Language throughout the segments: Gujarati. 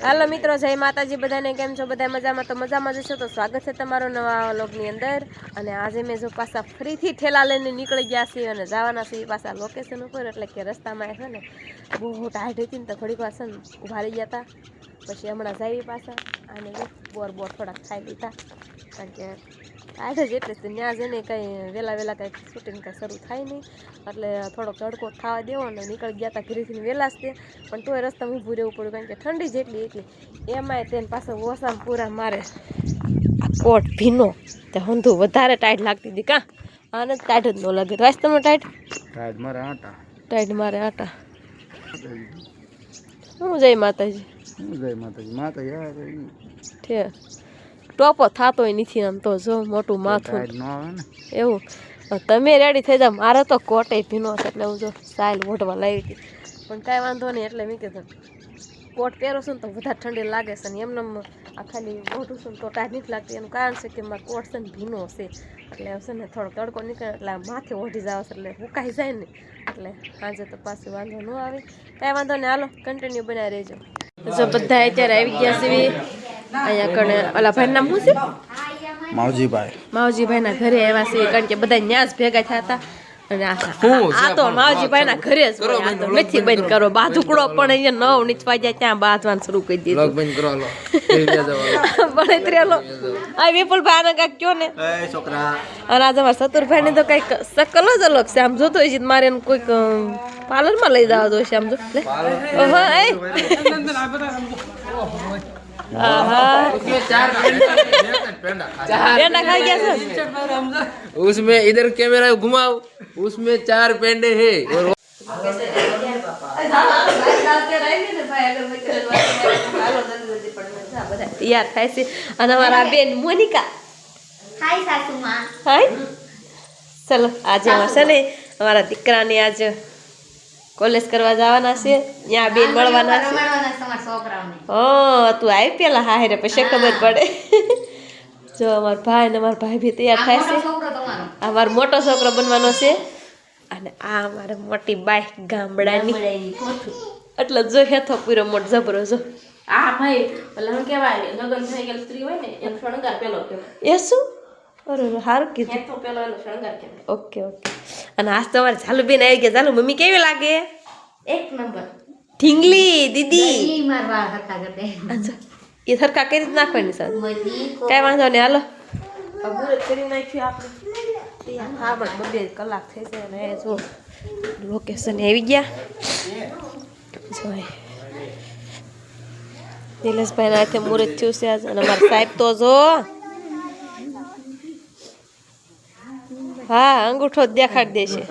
હાલો મિત્રો, જય માતાજી બધાને. કેમ છો બધા? મજામાં? તો મજામાં જશો તો સ્વાગત છે તમારો નવા વ્લોગની અંદર. અને આજે મેં જો પાછા ફરીથી ઠેલા લઈને નીકળી ગયા છીએ અને જવાના છીએ પાછા લોકેશન ઉપર. એટલે કે રસ્તામાં છે ને બહુ ટાઈટ હતી ને તો ઘડીક વાર છે ને ઊભા રહી ગયા હતા. પછી હમણાં જઈએ પાછા અને બોર થોડાક ખાઈ લીધા, કારણ કે ટાઈટ જ એટલે ત્યાં જઈને કંઈ વહેલા કંઈ શૂટિંગ કંઈ શરૂ થાય નહીં. એટલે થોડોક તડકો ખાવા દેવો ને નીકળી ગયા હતા ઘરેથી વહેલા જ તે, પણ તોય રસ્તામાં ઊભું રહેવું પડ્યું, કારણ કે ઠંડી જેટલી એટલી. એમાંય તેને પાછો ઓસામાં પૂરા મારે આ કોટ ભીનો તે હંધું વધારે ટાઈટ લાગતી હતી. કાં આને ટાઈટ જ ન લાગે. રાસ તમે ટાઈટ મારે આટા. હું જય માતાજી ઠે ટોપો થતોય નથી આમ તો જો મોટું માથું એવું. તમે રેડી થઈ જાવ. મારે તો કોટે ભીનો છે એટલે હું જો સ્ટાઇલ ઓઢવા લાવી હતી, પણ કાંઈ વાંધો નહીં. એટલે મેં કીધું કોટ પહેરો છું ને તો વધારે ઠંડી લાગે છે, ને એમને આ ખાલી ઓઢું છું ને તો ટાઈટ નથી લાગતી. એનું કારણ છે કે મારો કોટ છે ને ભીનો છે, એટલે છે ને થોડો તડકો નીકળે એટલે માથે ઓઢી જાવ છે એટલે હુકાઈ જાય ને, એટલે સાંજે તો પાછું વાંધો ન આવે. કાંઈ વાંધો નહીં, હાલો કન્ટિન્યુ બનાવી રહેજો. જો બધા અત્યારે આવી ગયા છે અહીંયા કણે. ઓલા ભાઈ નામ શું છે? માવજીભાઈ ના ઘરે આવ્યા છે, કારણ કે બધા ન્યા જ ભેગા થયા હતા. અને આ તો માવજીભાઈ ના ઘરે જ હોય. આ તો મેથી બંધ કરો, બાથુકડો પણ અહીંયા 9 નીચવા જાય ત્યાં બાંધવાનું શરૂ કરી દીધું. બળેતરેલો આ વિપુલભાઈ આને કાંઈક કયો ને છોકરા. અને આજે અમારા સતુરભાઈ ને તો કઈક શકલ જ અલગ છે. આમ જોતો હોય છે મારે એને કોઈક પાર્લરમાં લઈ જવા જોઈશે. આમ જો उसमें इधर कैमरा घुमाओ, उसमें 4 पेंडे है और યાર થાય છે. અને અમારા બેન મોનિકા, હાય સાસુમા. હાય. ચલો આજે છે ને અમારા દીકરાને આજે કોલેજ કરવા જવાના છે, ત્યાં બેન મળવાના છે. હા તું આવી પેલા હા રે પછી ખબર પડે. જો અમારા ભાઈ ને અમારા ભાઈ બી તૈયાર થાય છે. આ મારો મોટો છોકરો બનવાનો છે, અને આ અમારે મોટી બાઈ ગામડાની. એટલે જો હેથો પૂરો મોટ જબરો જો. આ ભાઈ એટલે હું કહેવાય લગ્ન થઈ ગયેલ સ્ત્રી હોય ને એનો શણગાર પેલો કહેવાય. એ શું? અરે સારું કીધું. હેથો પેલો એનો શણગાર કહેવાય. Okay okay. અને આજ તમારે ઝાલુ બેન આવી ગયા. ઝાલુ મમ્મી કેવી લાગે? એક નંબર. ઢીંગલી દીદી મારવા હરખા કરતે. અચ્છા એ હરખા કરી જ નાખવાની સર. કાંઈ વાંધો નહીં, હાલો અબુરત કરી નાખ્યું આપણે. હા પણ 2 કલાક થઈ છે અને જો લોકેશન આવી ગયા. જોઈ નિલેશભાઈ ના હાથે મુહૂર્ત થયું છે આજ. અને મારા સાહેબ તો જો હા અંગૂઠો જ દેખાડી દેશે.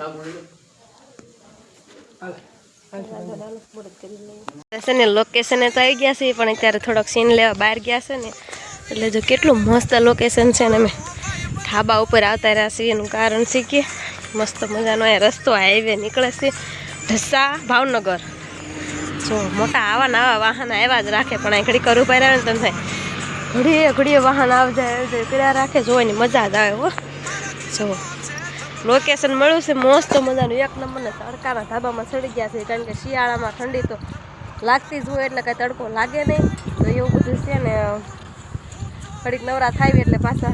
લોકેશન તો આવી ગયા છે, પણ અત્યારે થોડોક સીન લેવા બહાર ગયા છે ને, એટલે જો કેટલું મસ્ત લોકેશન છે. ને અમે ઢાબા ઉપર આવતા રહ્યા છીએ. એનું કારણ છે કે મસ્ત મજાનો એ રસ્તો હાઈવે નીકળે છે ઢસા ભાવનગર. જો મોટા આવા નવા વાહન આવ્યા જ રાખે, પણ અહીં ઘડી કરું પાર આવે ને તમે થાય ઘડીએ વાહન આવી જાય કર્યા રાખે. જોવાની મજા જ આવે. હો જો લોકેશન મળ્યું છે મસ્ત મજાનું એક નંબરને. તડકાના ધાબામાં ચડી ગયા છે, કારણ કે શિયાળામાં ઠંડી તો લાગતી જ હોય, એટલે કાંઈ તડકો લાગે નહીં. તો એવું બધું છે ને ઘડીક નવરા થાય એટલે પાછા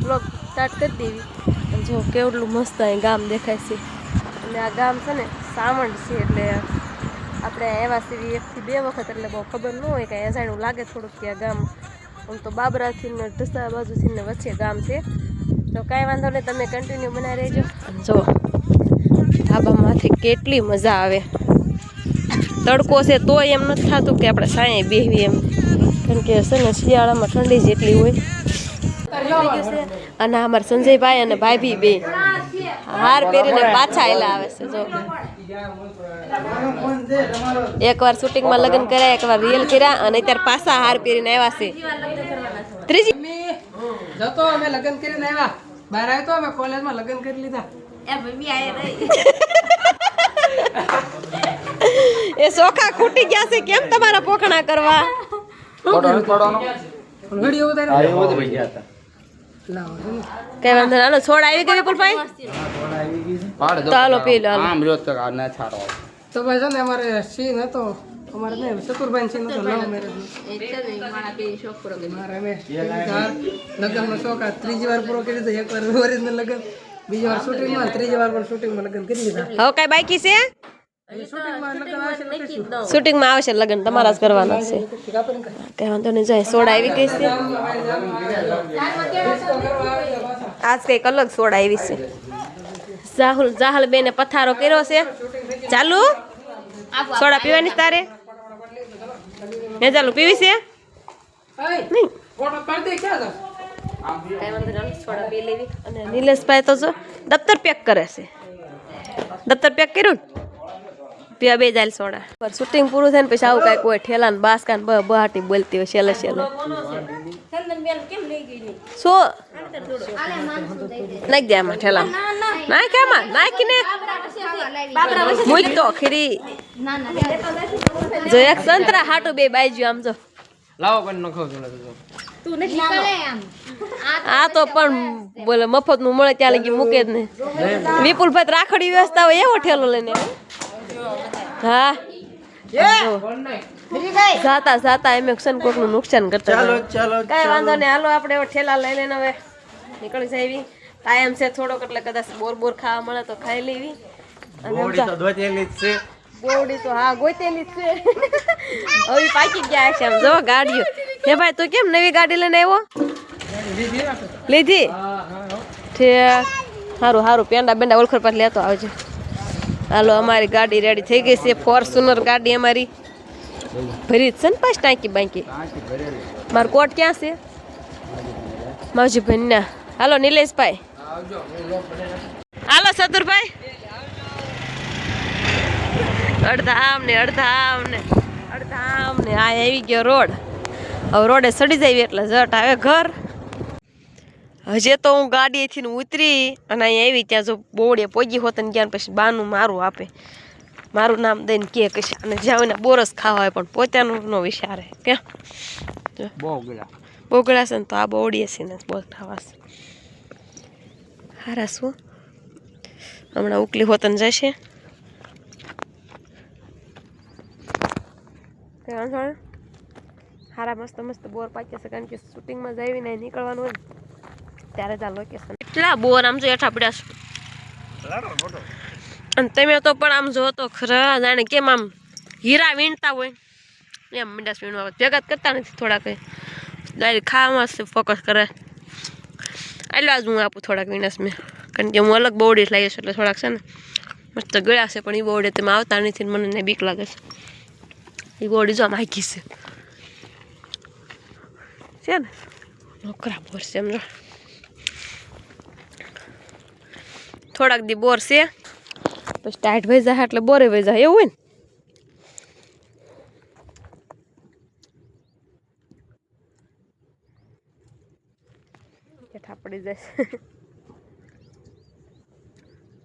બ્લોગ સ્ટાર્ટ કરી દેવી. જો કેવડું મસ્ત અહીં ગામ દેખાય છે. અને આ ગામ છે ને સાવંડ છે, એટલે આપણે એવા સીવી 1 થી 2 વખત, એટલે બહુ ખબર ન હોય કાંઈ અજાણ્યું લાગે થોડુંક કે આ ગામ. આમ તો બાબરાથી ને ઢસા બાજુથી ને વચ્ચે ગામ છે. તો કાંઈ વાંધો નહીં, તમે કન્ટિન્યુ બનાવી રહેજો. જો ધાબામાંથી કેટલી મજા આવે. તડકો છે તો એમ નથી થતું કે આપણે સાંયે બેહવી એમ, કારણ કે છે ને શિયાળામાં ઠંડી જેટલી હોય. અને અમારા સંજયભાઈ અને ભાભી બે હાર પહેરીને પાછા એલા આવે છે. જો એકવાર શૂટિંગમાં લગ્ન કર્યા, એકવાર રિયલ કર્યા, અને અત્યારે પાછા હાર પહેરીને આવ્યા છે. ત્રીજી જતો અમે લગ્ન કરીને આવ્યા, બહાર આવ્યો તો અમે કોલેજમાં લગ્ન કરી લીધા. એ સોખા ખૂટી ગયા છે. કેમ તમારા પોખણા કરવા? વિડિયો ઉતાર્યો. કઈ વાંધો ના. છોડ આવી ગઈ વિપુલભાઈ? ચાલો પી લો. તો ભાઈ છે ને અમારે સીન હતો અમારે નહીં ચતુરભાઈ છે તો લવ મેરેજ મારે અમે લગ્નનો શોખ આ ત્રીજી વાર પૂરો કરી દીધો. એક વાર ઓરિજિનલ લગ્ન, બીજી વાર શૂટિંગમાં, ત્રીજી વાર પણ શૂટિંગમાં લગ્ન કરી દીધા. હવે કઈ બાકી છે? શૂટિંગમાં લગ્ન આવશે એટલે કહીશું. શૂટિંગમાં આવશે લગ્ન, તમારા જ કરવાના છે. કઈ વાંધો નહીં. જાય સોડા આવી ગઈ છે આજ, કઈક અલગ સોડા આવી છે. જાહલ બેને પથારો કર્યો છે. ચાલુ સોડા પીવાની છે તારે? હે ચાલુ પીવી છે? નહીં ફોટો પાડી દે. ક્યાં જાવ? કઈ વાંધો નહીં, સોડા પી લેવી. અને નિલેશભાઈ તો જો દફતર પેક કરે છે. દફતર પેક કર્યું ને? પીવા બે જાય સોડા. પર શૂટિંગ પૂરું થાય ને પછી આવું કાંઈ કોઈ ઠેલા ને બાસકા ને બહાટી બોલતી હોય છેલ્લે છેલ્લે. શું નાખ દે આમાં ઠેલા? નાખ આમાં, નાખીને મૂક તો ખીરી. જો એક સંતરા હાટું બે બાજુ આમ જો. લાવો પણ ન ખાવ આ તો પણ બોલે મફત નું મળે ત્યાં લગી મૂકે જ નહીં. વિપુલભાઈ રાખડી વ્યવસ્થા હોય એવો ઠેલો લઈને. હા જાતા જાતા એમ કોક નું નુકસાન કરતા. કઈ વાંધો નહીં, હાલો આપણે એવો ઠેલા લઈ લઈને હવે નીકળી જાય. ટાઈમ છે થોડોક એટલે કદાચ બોર ખાવા મળે તો ખાઈ લેવી. બોવડી તો હા ગોતેલી છે. હવે પાકી ગયા છે આમ જો ગાડીઓ. હે ભાઈ તું કેમ નવી ગાડી લઈને આવ્યો? લીધી ઠીક, સારું સારું. પેંડા બેંડા ઓળખર પાછ લેતો આવજો. હાલો અમારી ગાડી રેડી થઈ ગઈ છે. ફોર્ચ્યુનર ગાડી અમારી ભરી જ છે ને પાછ ટાંકી બાંકી. મારો કોટ ક્યાં છે? માવજીભાઈ ના. હાલો નિલેશભાઈ, હાલો ચતુરભાઈ. અડધા આમ ને અડધા આમ ને અડધા આમ ને. આ આવી ગયો રોડ. હવે રોડે સડી જાય એટલે જટ આવે ઘર. હજે તો હું ગાડીએથી ઉતરી અને અહીંયા આવી ત્યાં જો બોવડે પોગી હોત ને ગયા પછી બાનું મારું આપે, મારું નામ દઈને કે કશે. અને જ્યાં એને બોરસ ખાવા હોય પણ પોતાનું નો વિચારે. ક્યાં બોગડા છે ને તો આ બોવડીએ છે ને બહુ ખાવા છે. હારા શું હમણાં ઉકલી હોતન જશે. હારા મસ્ત મસ્ત બોર પાક્યા છે કારણ કે શૂટિંગમાં જઈ ને નીકળવાનું હોય ત્યારે ત્યાં લોકેશન એટલા બોર આમ જો હેઠા પડ્યા છે. અને તમે તો પણ આમ જો તો ખરા જાણે કેમ આમ હીરા વીણતા હોય એમ મીંડાસ વીણવા ભેગા કરતા નથી. થોડાક ડાયરેક્ટ ખાવામાં ફોકસ કરે. એટલા જ હું આપું થોડાક વીણસ મેં કારણ કે હું અલગ બોવડી લાવીશ એટલે થોડાક છે ને મસ્ત ગયા છે. પણ એ બોવડે તમે આવતા નથી, મને બીક લાગે છે. એ બોવડી જો આમ હાકી છે ને નોકરા બોર છે એમ જો. થોડાક દી બોર છે પછી ટાઈટ વહી જાય એટલે બોરે વહી જાય એવું હોય ને. હેઠા પડી જાય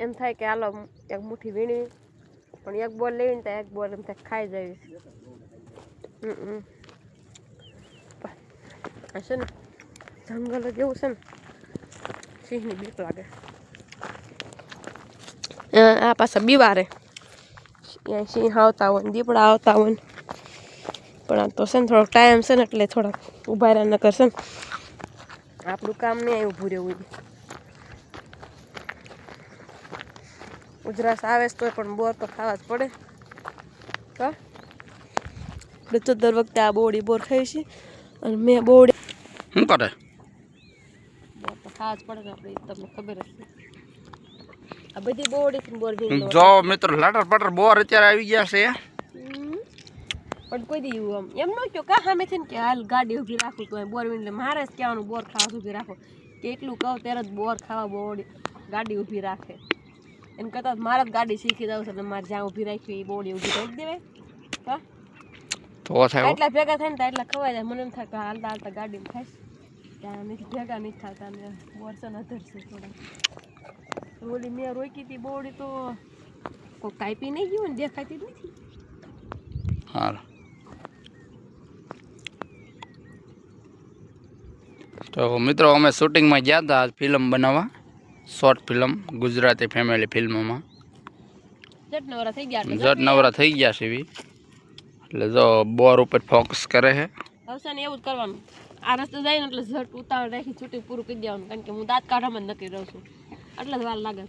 એમ થાય કે હાલો એક મુઠ્ઠી વીણવી પણ એક બોર લેવીને તો એક બોર એમ થાય ખાઈ જાય છે ને. જંગલ જ એવું છે ને સિંહની બીક લાગે. આ પાછા બીવારે સિંહ આવતા હોય ને દીપડા આવતા હોય ને. પણ આ તો છે ને થોડોક ટાઈમ છે ને એટલે થોડાક ઊભા રહ્યા ન કરશે ને આપણું કામ નહીં આવ્યું ઊભું રહેવું. ઉજરાસ આવે તો પણ બોર તો ખાવા જ પડે. હા આપણે તો દર વખતે આ બોવડી બોર ખાઈ છે અને મેં બોવડી શું કરે બોર તો ખાવા જ પડે ને આપણે તમને ખબર જ છે. આ બધી બોવડી બોર જો મિત્રો લાટર પટર બોર અત્યારે આવી ગયા છે. પણ કોઈ દી આમ એમ ન કહો કા સામેથી ને કે હાલ ગાડી ઊભી રાખું તો બોર એટલે મારે જ કહેવાનું બોર ખાવા ઊભી રાખો કે એટલું કહું ત્યારે જ બોર ખાવા બોવડી ગાડી ઊભી રાખે. એને કરતાં મારે જ ગાડી શીખી દઉં છે એટલે મારે જ્યાં ઊભી રાખી એ બોવડી ઊભી રાખી દેવાય. હા તો થાય એટલા ભેગા થાય ને તો એટલા ખવાય જાય. મને એમ થાય કે હાલતા હાલતા ગાડીમાં ખાઈશ ત્યાં નથી ભેગા નહીં થતા ને બોર છે ને અધરશે થોડા. ઓલી મેં રોકી હતી બોવડી તો કોઈ કાપી નહીં ગયું ને દેખાતી જ નથી. હા તો મિત્રો અમે શૂટિંગમાં ગયા હતા ફિલ્મ બનાવવા, શોર્ટ ફિલ્મ ગુજરાતી ફેમિલી ફિલ્મમાં. જટ નવરા થઈ ગયા જટ નવરા થઈ ગયા છે એવી એટલે જો બોર ઉપર ફોકસ કરે છે. હવે ને એવું જ કરવાનું. આ રસ્તે જાય ને એટલે ઝટ ઉતાવળ રાખી છૂટી પૂરું કરી દેવાનું, કારણ કે હું દાંત કાઢવામાં જ નક્કી રહું છું, એટલે જ વાર લાગે.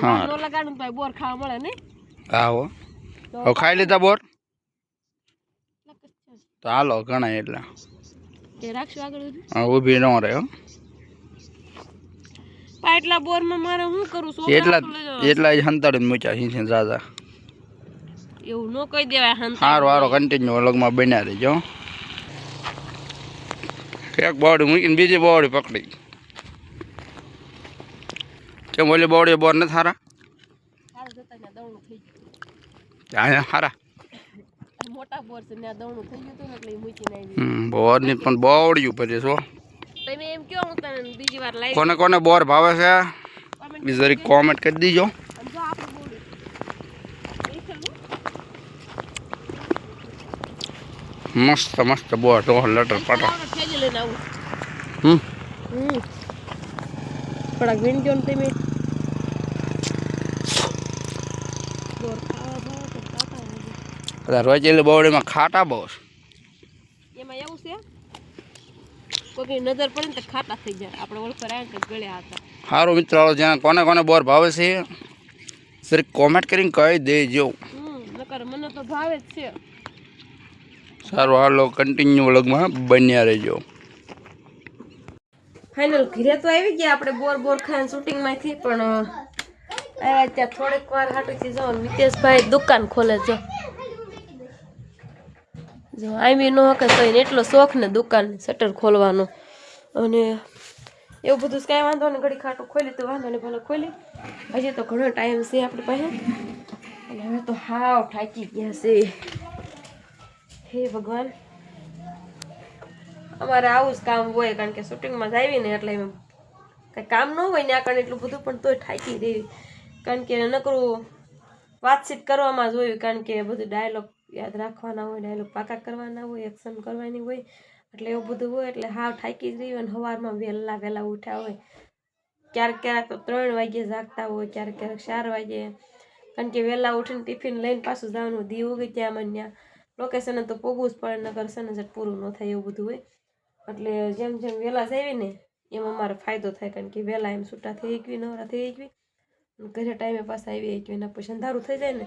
હા નો લગાડું તો બોર ખાવા મળે નહીં. હા હો. હવે ખાઈ લીધા બોર તો હાલો ઘણા એટલે કે રાખશું આગળ સુધી. હા, ઊભી ન રહે હો. પણ એટલા બોરમાં મારે શું કરું છું? એટલા જ હંતાડીને મૂક્યા છે દાદા. એવું ન કહી દેવાય. સારું સારું કન્ટિન્યુ અલગમાં બન્યા રહીજો. એક બોડી મૂકીને બીજી બોડી પકડી. કેમ ઓલી બોડી બોર નથી સારા? અહીંયા સારા મોટા બોર છે ત્યાં દવણું થઈ ગયું હતું ને એટલે મૂકીને આવી. બોરની પણ બોવડિયું ભરી છો. તમે એમ કહો હું તને બીજી વાર લાવી. કોને કોને બોર ભાવે છે એ જરીક કોમેન્ટ કરી દીજો. જો આપણે બોલું મસ્ત મસ્ત બોર તો લટર પટર. ખેજી લઈને આવું. હમ થોડાક વીણજો ને તમે. બોર ખાવા ભાવ તો કાકા બધા રોજેલી બોવડીમાં ખાટા બહુ છે. એમાં એવું છે કોઈની નજર પડે ને તો ખાટા થઈ જાય. આપણે ઓળખર આવે ને તો ગળ્યા હતા. સારું મિત્રો, જ્યાં કોને કોને બોર ભાવે છે જરીક કોમેન્ટ કરીને કહી દેજો. નકર મને તો ભાવે જ છે. સારું હાલો કન્ટિન્યુ વ્લોગમાં બન્યા રહેજો. ફાઇનલ ઘરે તો આવી ગયા આપણે બોર ખાઈને શૂટિંગમાંથી, પણ આવ્યા ત્યાં થોડીક વાર હાટુથી જાઓ મિતેશભાઈ દુકાન ખોલે જો આવી ન હકે તો એને એટલો શોખ ને દુકાન શટર ખોલવાનો, અને એવું બધું કાંઈ વાંધો ને ઘડી ખાટું ખોલી તો વાંધો ને ભલે ખોલી. હજી તો ઘણો ટાઈમ છે આપણી પાસે, અને હવે તો હાવ થાકી ગયા છે. હે ભગવાન, અમારે આવું જ કામ હોય, કારણ કે શૂટિંગમાં જ આવીને એટલે એમ કંઈ કામ ન હોય ને આ કારણે એટલું બધું, પણ તોય થાકી દેવી, કારણ કે નકરું વાતચીત કરવામાં જ હોય, કારણ કે બધું ડાયલોગ યાદ રાખવાના હોય, ડાયલોગ પાકા કરવાના હોય, એક્શન કરવાની હોય, એટલે એવું બધું હોય, એટલે હાવ થાકી જ રહી હોય. અને સવારમાં વહેલા ઉઠ્યા હોય, ક્યારેક તો 3 વાગે જાગતા હોય, ક્યારેક 4 વાગે, કારણ કે વહેલા ઉઠીને ટિફિન લઈને પાછું જવાનું દી ઉગી ત્યાં મને ત્યાં લોકેશને તો પોગવું જ પડે, નકર છે ને પૂરું ન થાય એવું બધું હોય. એટલે જેમ જેમ વહેલા જાવી ને એમ અમારે ફાયદો થાય, કારણ કે વહેલા એમ છૂટા થઈ ગઈ, નવરા થઈ ગઈ, ઘરે ટાઈમે પાછા આવી ગઈ. એના પછી અંધારું થઈ જાય ને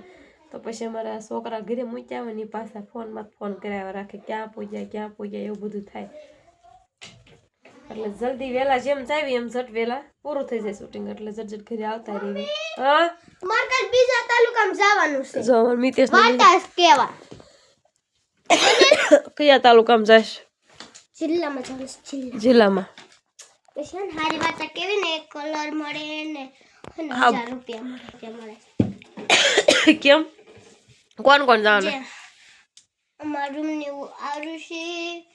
તો પછી અમારા છોકરા ઘરે મૂક્યા હોય ને પાછા ફોનમાં ફોન કરાવ્યા રાખે, ક્યાં પહોંચ્યા એવું બધું થાય. એટલે જલ્દી વહેલા જેમ જાવી એમ ઝટ વહેલા પૂરું થઈ જાય શૂટિંગ, એટલે ઝટ ઘરે આવતા રહીએ. હા મારે કાલ બીજા તાલુકામાં જવાનું છે. જો મિતેશ વાટાસ કેવા કયા તાલુકામાં જાય? જિલ્લામાં જવાનું છે. જિલ્લામાં. પછી ને હારી વાટા કેવી ને કલર મળે ને 1000 રૂપિયા મળે. કેમ? કોણ જવાનું? અમારું રૂમ ને આરુષી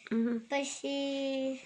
પછી